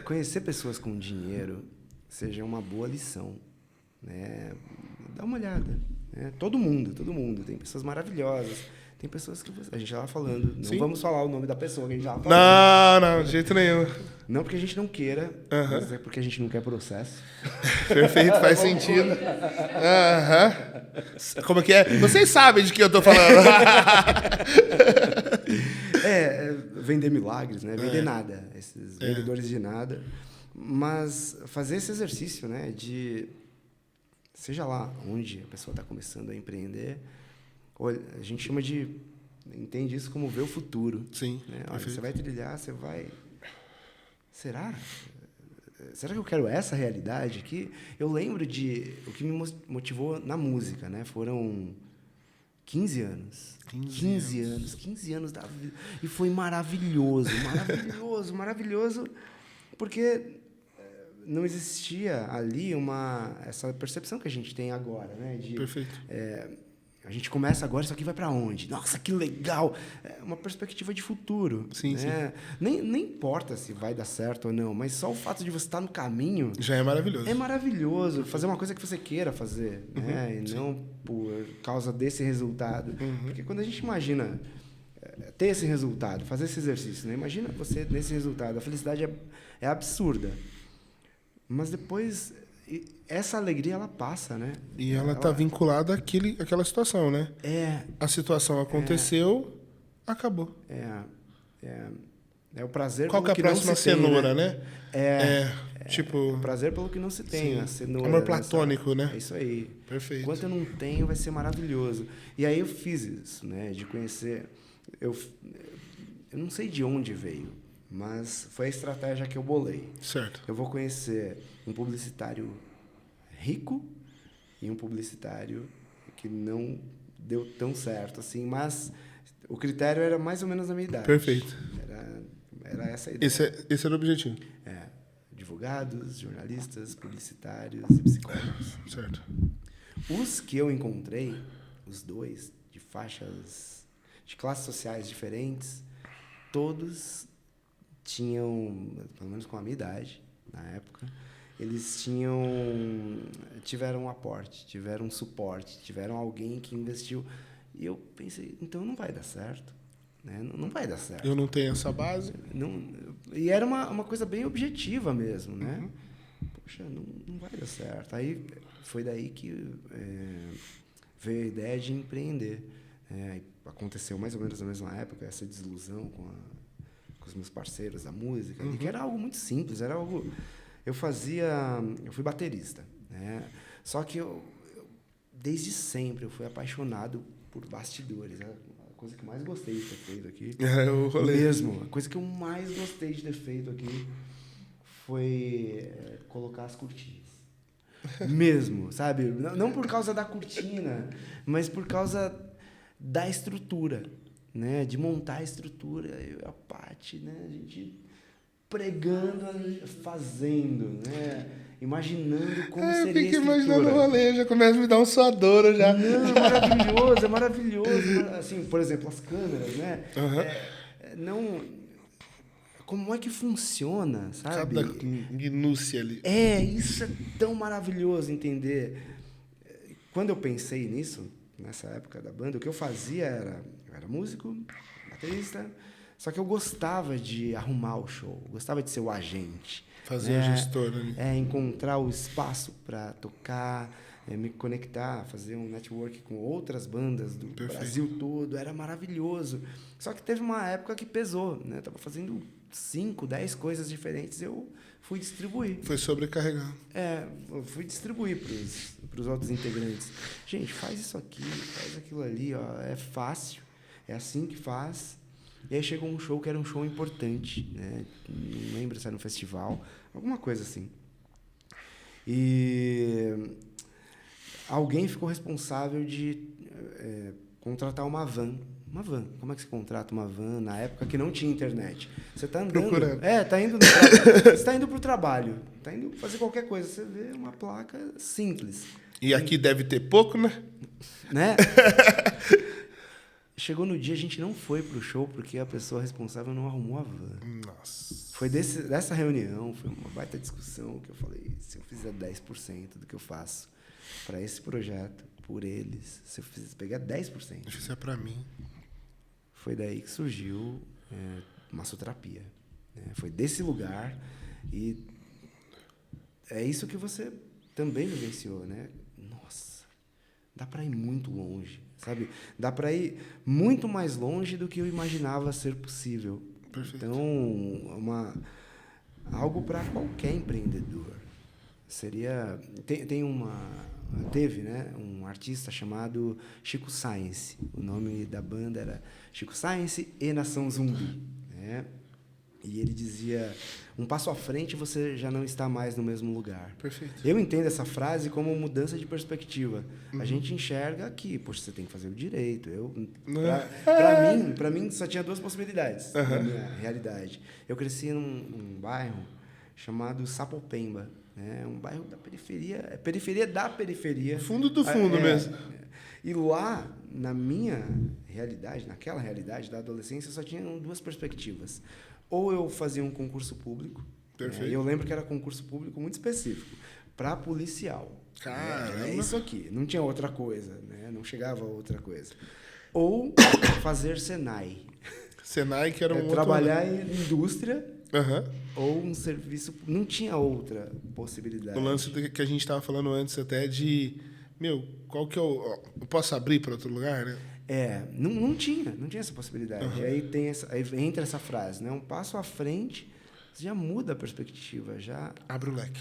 conhecer pessoas com dinheiro seja uma boa lição, né? Dá uma olhada, né? Todo mundo. Tem pessoas maravilhosas. Tem pessoas que a gente já estava falando. Não Sim. vamos falar o nome da pessoa que a gente já estava falando. Não, de jeito nenhum. Não porque a gente não queira, mas é porque a gente não quer processo. Perfeito, faz sentido. Como é que é? Vocês sabem de que eu estou falando. Vender milagres, né? Vender nada. Esses vendedores de nada. Mas fazer esse exercício, né? De... Seja lá onde a pessoa está começando a empreender... A gente chama de... Entende isso como ver o futuro. Sim. Né? Olha, você vai trilhar, você vai... Será? Será que eu quero essa realidade aqui? Eu lembro de... O que me motivou na música, né? Foram 15 anos. 15 anos da vida. E foi maravilhoso. Porque não existia ali essa percepção que a gente tem agora, né? Perfeito. A gente começa agora, isso aqui vai para onde? Nossa, que legal! É uma perspectiva de futuro. Sim, né? sim. Nem importa se vai dar certo ou não, mas só o fato de você estar no caminho... Já é maravilhoso. É maravilhoso. Fazer uma coisa que você queira fazer, né? E não por causa desse resultado. Porque quando a gente imagina ter esse resultado, fazer esse exercício, né? Imagina você nesse resultado. A felicidade é absurda. Mas depois... essa alegria, ela passa, né? E ela está vinculada àquela situação, né? A situação aconteceu, acabou. É o prazer Qual pelo que é a próxima cenoura, tem, né? Tipo... o prazer pelo que não se tem, sim, a cenoura. amor platônico, né? É isso aí. Perfeito. Enquanto eu não tenho, vai ser maravilhoso. E aí eu fiz isso, né? De conhecer... Eu não sei de onde veio, mas foi a estratégia que eu bolei. Certo. Eu vou conhecer um publicitário rico e um publicitário que não deu tão certo assim, mas o critério era mais ou menos a minha idade. Perfeito. Era essa a ideia. Esse era o objetivo. Advogados, jornalistas, publicitários e psicólogos. Certo. Os que eu encontrei, os dois, de faixas, de classes sociais diferentes, todos tinham, pelo menos com a minha idade, na época, eles tiveram um aporte, tiveram um suporte, tiveram alguém que investiu. E eu pensei, então não vai dar certo. Né? Não vai dar certo. Eu não tenho essa base. E era uma coisa bem objetiva mesmo, né? Poxa, não vai dar certo. Aí foi daí que veio a ideia de empreender. Aconteceu mais ou menos na mesma época, essa desilusão com os meus parceiros da música, que era algo muito simples, era algo... Eu fui baterista, né? Só que desde sempre, eu fui apaixonado por bastidores. A coisa que eu mais gostei de ter feito aqui... O rolê. Mesmo. A coisa que eu mais gostei de ter feito aqui foi colocar as cortinas. Mesmo, sabe? Não por causa da cortina, mas por causa da estrutura, né? De montar a estrutura. Eu e a Paty, né? A gente pregando, fazendo, né? Imaginando como seria a estrutura. Eu fico imaginando o rolê, já começa a me dar um suadouro já. Não, é maravilhoso. Assim, por exemplo, as câmeras, né? Como é que funciona, sabe? Cada minúcia ali. Isso é tão maravilhoso entender. Quando eu pensei nisso, nessa época da banda, o que eu fazia eu era músico, baterista, só que eu gostava de arrumar o show, gostava de ser o agente. Fazer a gestora ali. Encontrar o espaço para tocar, me conectar, fazer um network com outras bandas do Brasil todo, era maravilhoso. Só que teve uma época que pesou, né? Eu tava fazendo 5, 10 coisas diferentes, eu fui distribuir. Foi sobrecarregar. Eu fui distribuir para os outros integrantes. Gente, faz isso aqui, faz aquilo ali, ó, é fácil, é assim que faz. E aí chegou um show que era um show importante, né? Não lembro se era um festival, alguma coisa assim. E alguém ficou responsável de contratar uma van. Uma van. Como é que se contrata uma van na época que não tinha internet? Você está andando... Procurando. Tá indo você está indo para o trabalho, está indo fazer qualquer coisa, você vê uma placa simples. E aqui deve ter pouco, né? Né? Chegou no dia, a gente não foi pro show porque a pessoa responsável não arrumou a van. Nossa. Foi dessa reunião, foi uma baita discussão que eu falei, se eu fizer 10% do que eu faço para esse projeto, por eles, se eu pegar 10%... Isso é para mim. Foi daí que surgiu massoterapia. Né? Foi desse lugar e é isso que você também vivenciou, né? Nossa, dá para ir muito longe. Sabe? Dá para ir muito mais longe do que eu imaginava ser possível. Perfeito. Então, algo para qualquer empreendedor. Seria... Teve, né, um artista chamado Chico Science. O nome da banda era Chico Science e Nação Zumbi. Né? E ele dizia, um passo à frente você já não está mais no mesmo lugar. Perfeito. Eu entendo essa frase como mudança de perspectiva. A gente enxerga que, poxa, você tem que fazer o direito. Para mim, só tinha 2 possibilidades na minha realidade. Eu cresci num bairro chamado Sapopemba. Um bairro da periferia, periferia da periferia. Fundo do fundo mesmo. E lá, na minha realidade, naquela realidade da adolescência, só tinha 2 perspectivas. Ou eu fazia um concurso público, e eu lembro que era concurso público muito específico, para policial. Caramba! É isso aqui, não tinha outra coisa, né? Não chegava a outra coisa. Ou fazer Senai. Senai, que era um trabalhar em indústria, ou um serviço... Não tinha outra possibilidade. O lance que a gente estava falando antes até de... qual que é o... Eu posso abrir para outro lugar, né? Não tinha essa possibilidade. Aí entra essa frase, né? Um passo à frente, você já muda a perspectiva, já... Abre o leque.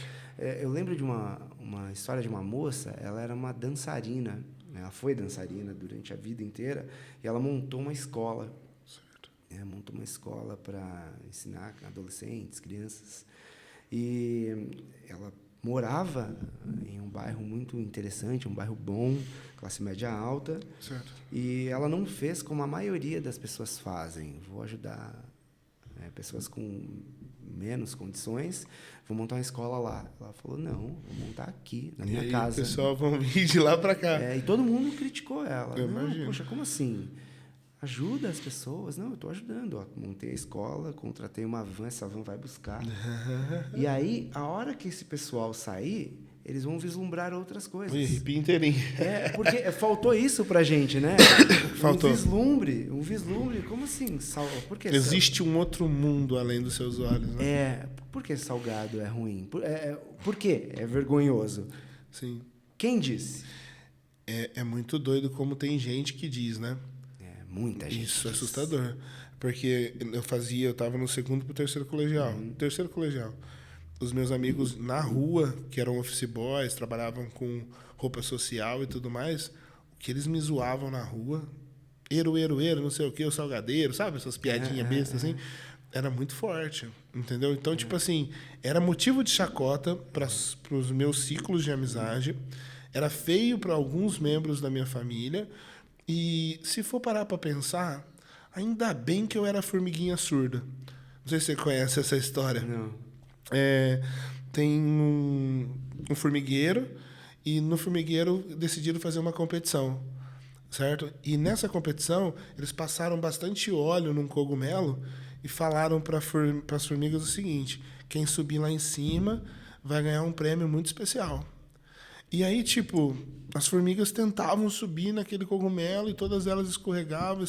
Eu lembro de uma história de uma moça, ela era uma dançarina, né? Ela foi dançarina durante a vida inteira, e ela montou uma escola. Certo. Montou uma escola para ensinar adolescentes, crianças. E ela morava em um bairro muito interessante, um bairro bom, classe média alta. Certo. E ela não fez como a maioria das pessoas fazem. Vou ajudar pessoas com menos condições, vou montar uma escola lá. Ela falou, não, vou montar aqui, na minha casa. E o pessoal vão vir de lá para cá. E todo mundo criticou ela. Eu imagino. Poxa, como assim? Ajuda as pessoas. Não, eu estou ajudando. Ó, montei a escola, contratei uma van, essa van vai buscar. E aí, a hora que esse pessoal sair, eles vão vislumbrar outras coisas. Arrepia inteirinho. Porque faltou isso pra gente, né? Faltou. Um vislumbre. Como assim? Por que existe um outro mundo além dos seus olhos, né? Por que salgado é ruim? Por que é vergonhoso? Sim. Quem disse? É muito doido como tem gente que diz, né? Muita gente. Isso é assustador. Porque eu estava no 2º pro 3º colegial. Terceiro colegial. Os meus amigos na rua, que eram office boys, trabalhavam com roupa social e tudo mais, o que eles me zoavam na rua,ero, não sei o que, o salgadeiro, sabe? Essas piadinhas bestas, assim, era muito forte, entendeu? Então, tipo assim, era motivo de chacota para os meus ciclos de amizade, era feio para alguns membros da minha família, e se for parar para pensar, ainda bem que eu era formiguinha surda. Não sei se você conhece essa história. Não. Tem um formigueiro, e no formigueiro decidiram fazer uma competição, certo? E nessa competição, eles passaram bastante óleo num cogumelo e falaram para as formigas o seguinte: quem subir lá em cima vai ganhar um prêmio muito especial. E aí, tipo, as formigas tentavam subir naquele cogumelo e todas elas escorregavam,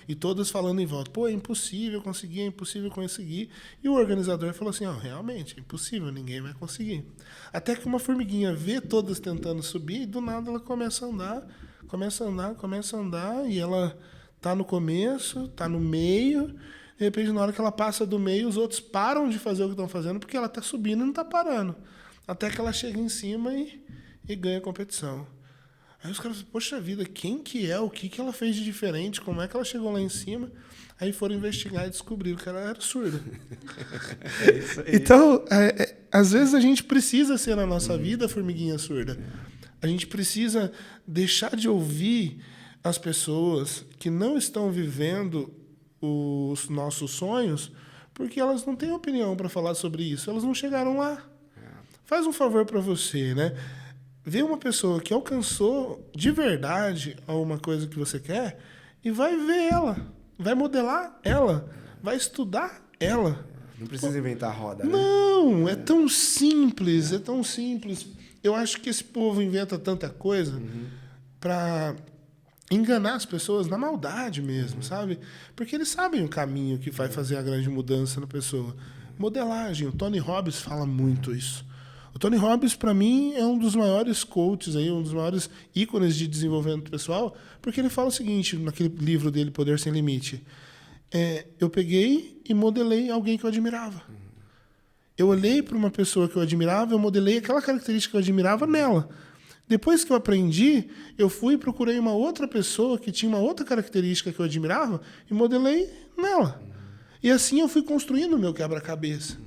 e todas falando em volta, pô, é impossível conseguir. E o organizador falou assim, realmente, é impossível, ninguém vai conseguir. Até que uma formiguinha vê todas tentando subir e do nada ela começa a andar, e ela tá no começo, tá no meio, de repente na hora que ela passa do meio, os outros param de fazer o que estão fazendo porque ela tá subindo e não tá parando. Até que ela chega em cima e ganha a competição. Aí os caras falam, poxa vida, quem que é? O que que ela fez de diferente? Como é que ela chegou lá em cima? Aí foram investigar e descobriram que ela era surda. É isso aí. Então, às vezes a gente precisa ser na nossa vida a formiguinha surda. A gente precisa deixar de ouvir as pessoas que não estão vivendo os nossos sonhos porque elas não têm opinião para falar sobre isso. Elas não chegaram lá. Faz um favor para você, né? Vê uma pessoa que alcançou de verdade alguma coisa que você quer e vai ver ela, vai modelar ela, vai estudar ela. Não precisa inventar a roda, né? Não, é tão simples, é tão simples. Eu acho que esse povo inventa tanta coisa para enganar as pessoas na maldade mesmo, sabe? Porque eles sabem o caminho que vai fazer a grande mudança na pessoa. Modelagem, o Tony Robbins fala muito isso. O Tony Robbins, para mim, é um dos maiores coaches, aí, um dos maiores ícones de desenvolvimento pessoal, porque ele fala o seguinte, naquele livro dele, Poder Sem Limite. Eu peguei e modelei alguém que eu admirava. Eu olhei para uma pessoa que eu admirava, eu modelei aquela característica que eu admirava nela. Depois que eu aprendi, eu fui e procurei uma outra pessoa que tinha uma outra característica que eu admirava e modelei nela. E assim eu fui construindo o meu quebra-cabeça.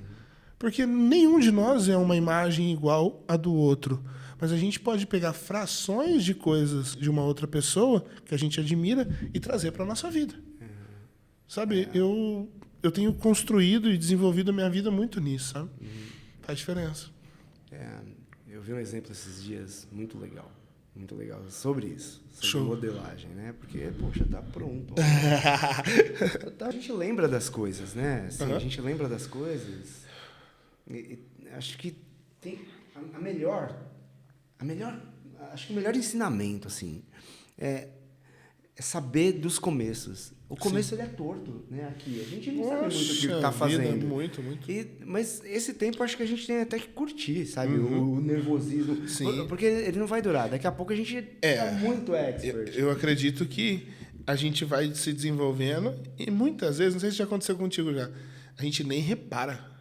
Porque nenhum de nós é uma imagem igual à do outro. Mas a gente pode pegar frações de coisas de uma outra pessoa que a gente admira e trazer para a nossa vida. Sabe, eu tenho construído e desenvolvido a minha vida muito nisso, sabe? Faz diferença. Eu vi um exemplo esses dias muito legal sobre isso, sobre Show. modelagem, né? Porque, poxa, tá pronto. A gente lembra das coisas, né? Assim, a gente lembra das coisas. E acho que tem acho que o melhor ensinamento assim é saber dos começos. O começo ele é torto, né? Aqui a gente não sabe muito o que está fazendo. Muito. Mas esse tempo acho que a gente tem até que curtir, sabe? O nervosismo. Sim. Porque ele não vai durar. Daqui a pouco a gente tá muito expert. Eu acredito que a gente vai se desenvolvendo e muitas vezes, não sei se já aconteceu contigo já, a gente nem repara.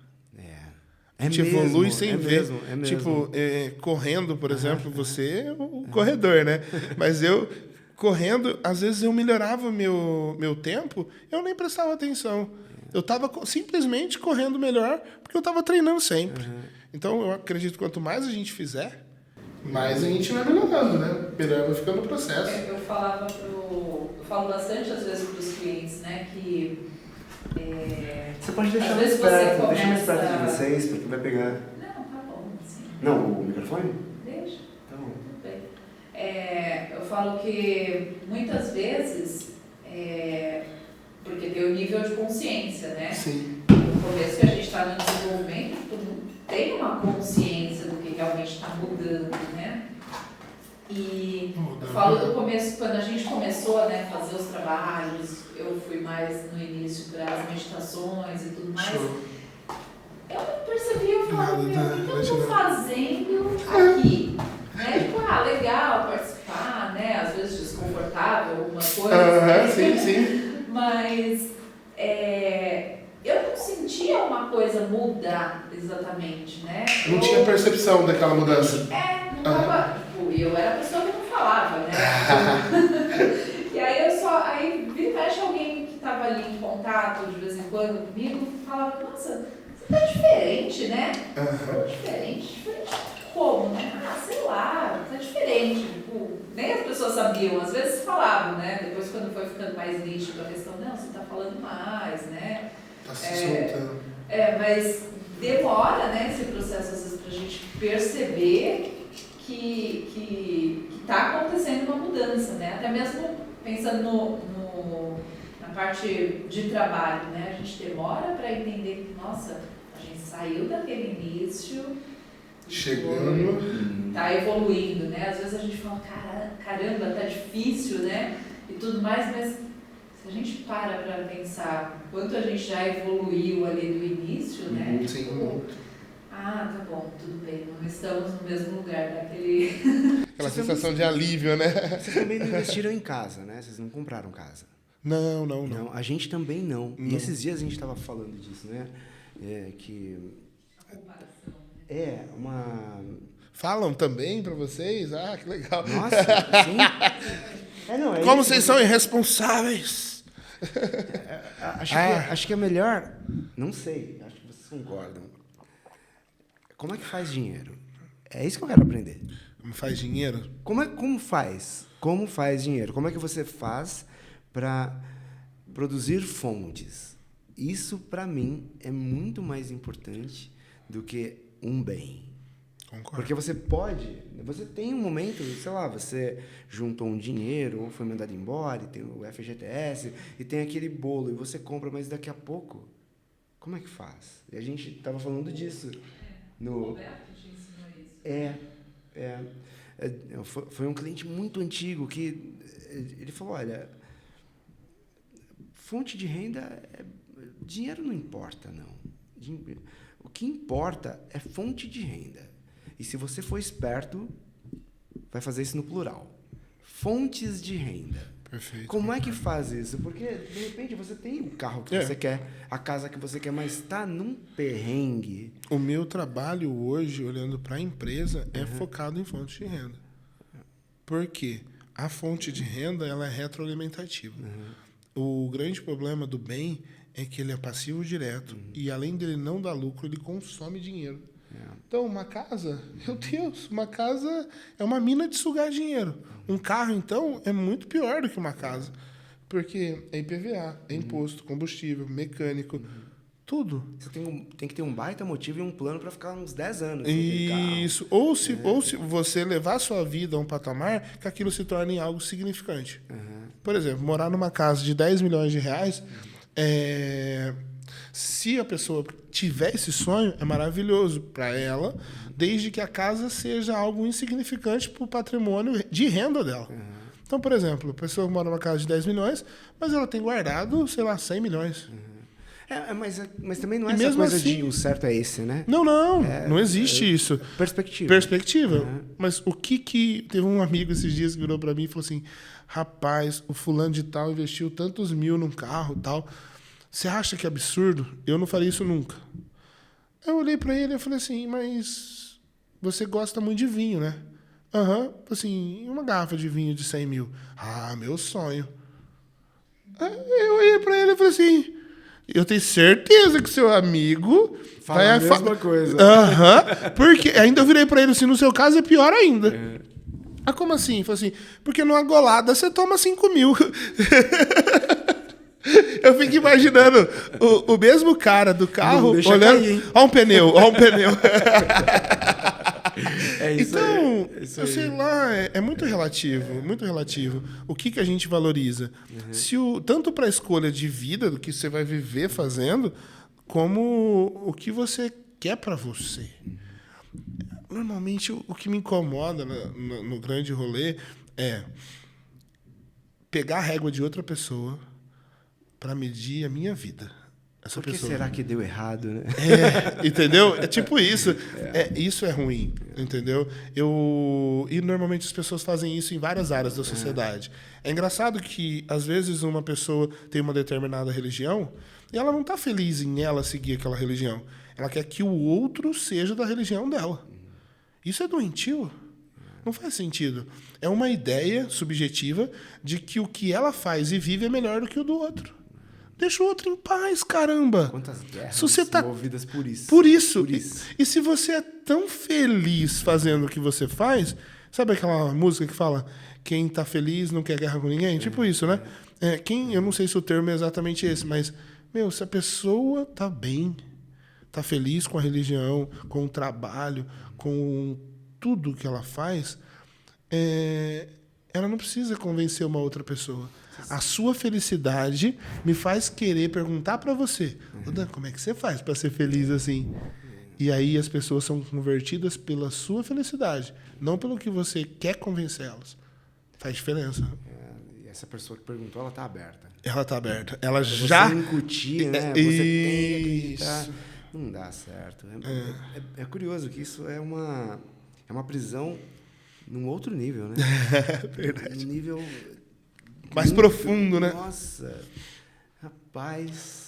A gente evolui sem ver. É mesmo. Tipo, correndo, por exemplo, você é o corredor, né? Mas eu, correndo, às vezes eu melhorava meu tempo, eu nem prestava atenção. Eu estava simplesmente correndo melhor porque eu estava treinando sempre. Então, eu acredito que quanto mais a gente fizer, mais a gente vai melhorando, né? Vai ficando no processo. Eu falo bastante às vezes para os clientes, né, que Você pode deixar às mais vezes perto, você deixa mais perto de começa- vocês, porque vai pegar. Não, tá bom, assim. Não, o microfone? Deixa. Tá bom. Tudo bem. Eu falo que muitas vezes, porque tem o nível de consciência, né? Sim. No começo que a gente está no desenvolvimento, todo mundo tem uma consciência do que realmente está mudando, né? E eu falo no começo, quando a gente começou, né, a fazer os trabalhos, eu fui mais no início para as meditações e tudo mais. Show. Eu percebi, eu falava, o que eu estou fazendo É. aqui? Né? Tipo, legal participar, né? Às vezes desconfortável, alguma coisa. Sim. Mas eu não sentia uma coisa mudar exatamente, né? Não tinha percepção daquela mudança. Não tava, tipo, eu era a pessoa que não falava, né? E aí aí vira e mexe alguém que estava ali em contato de vez em quando comigo, falava, nossa, você tá diferente, né? Tá diferente como, né? Sei lá, tá diferente. Tipo, nem as pessoas sabiam, às vezes falavam, né? Depois quando foi ficando mais nítido a questão, não, você tá falando mais, né? Tá se soltando. Mas demora, né, esse processo, às vezes, pra gente perceber que tá acontecendo uma mudança, né? Até mesmo pensando na parte de trabalho, né? A gente demora para entender que, nossa, a gente saiu daquele início, chegando, tá evoluindo, né? Às vezes a gente fala, caramba, tá difícil, né? E tudo mais, mas se a gente para pensar quanto a gente já evoluiu ali do início, né? Sim. Tá bom, tudo bem, não estamos no mesmo lugar daquele... Aquela sensação de alívio, né? Vocês também não investiram em casa, né? Vocês não compraram casa. Não. A gente também não. E esses dias a gente estava falando disso, né? A comparação. Uma... Falam também para vocês? Ah, que legal. Nossa, sim. Como vocês são irresponsáveis? Acho que é melhor... Não sei, acho que vocês concordam. Como é que faz dinheiro? É isso que eu quero aprender. Como faz dinheiro? Como faz? Como faz dinheiro? Como é que você faz para produzir fontes? Isso, para mim, é muito mais importante do que um bem. Concordo. Porque você tem um momento, sei lá, você juntou um dinheiro, ou foi mandado embora, e tem o FGTS, e tem aquele bolo, e você compra, mas daqui a pouco, como é que faz? E a gente estava falando disso. O Roberto te ensinou isso. Foi um cliente muito antigo que ele falou, olha, fonte de renda, dinheiro não importa, não. O que importa é fonte de renda. E se você for esperto, vai fazer isso no plural. Fontes de renda. Perfeito. Como é que faz isso? Porque, de repente, você tem o carro que você quer, a casa que você quer, mas está num perrengue. O meu trabalho hoje, olhando para a empresa, é focado em fonte de renda. Por quê? A fonte de renda ela é retroalimentativa. O grande problema do bem é que ele é passivo direto e, além dele não dar lucro, ele consome dinheiro. Então, uma casa, meu Deus, uma casa é uma mina de sugar dinheiro. Um carro, então, é muito pior do que uma casa. Porque é IPVA, é imposto, combustível, mecânico, tudo. Você tem que ter um baita motivo e um plano para ficar uns 10 anos. Isso. Ou se você levar a sua vida a um patamar que aquilo se torne algo significante. Por exemplo, morar numa casa de 10 milhões de reais, se a pessoa tiver esse sonho, é maravilhoso para ela, desde que a casa seja algo insignificante para o patrimônio de renda dela. Então, por exemplo, a pessoa mora numa casa de 10 milhões, mas ela tem guardado, sei lá, 100 milhões. Mas também não é essa coisa assim, de o certo é esse, né? Não existe isso. Perspectiva. Mas o que... Teve um amigo esses dias que virou para mim e falou assim, rapaz, o fulano de tal investiu tantos mil num carro e tal. Você acha que é absurdo? Eu não faria isso nunca. Eu olhei para ele e falei assim, mas você gosta muito de vinho, né? Assim, uma garrafa de vinho de 100 mil. Ah, meu sonho. Eu olhei para ele e falei assim, eu tenho certeza que seu amigo... Fala a mesma coisa. Porque ainda eu virei para ele assim, no seu caso é pior ainda. Como assim? Falei assim, porque numa golada você toma 5 mil. Eu fico imaginando o mesmo cara do carro olhando. Olha um pneu. Então, eu sei lá, é muito relativo, muito relativo. O que a gente valoriza? Tanto para a escolha de vida, do que você vai viver fazendo, como o que você quer para você. Normalmente, o que me incomoda no grande rolê é pegar a régua de outra pessoa para medir a minha vida. Por que será que deu errado, né? Entendeu? É tipo isso. Isso é ruim, entendeu? E normalmente as pessoas fazem isso em várias áreas da sociedade. É engraçado que, às vezes, uma pessoa tem uma determinada religião e ela não está feliz em ela seguir aquela religião. Ela quer que o outro seja da religião dela. Isso é doentio. Não faz sentido. É uma ideia subjetiva de que o que ela faz e vive é melhor do que o do outro. Deixa o outro em paz, caramba. Quantas guerras movidas por isso. Por isso. E se você é tão feliz fazendo o que você faz... Sabe aquela música que fala quem tá feliz não quer guerra com ninguém? Tipo isso, né? Eu não sei se o termo é exatamente esse, mas... se a pessoa tá bem, tá feliz com a religião, com o trabalho, com tudo que ela faz... ela não precisa convencer uma outra pessoa. A sua felicidade me faz querer perguntar para você, Dan, como é que você faz para ser feliz assim? E aí as pessoas são convertidas pela sua felicidade, não pelo que você quer convencê-las. Faz diferença. E essa pessoa que perguntou, ela está aberta. Ela está aberta. Ela já... Você incutir, né? Você tem que acreditar. Não dá certo. É curioso que isso é uma prisão num outro nível, né? Verdade. Um nível... mais profundo, né? Nossa, rapaz...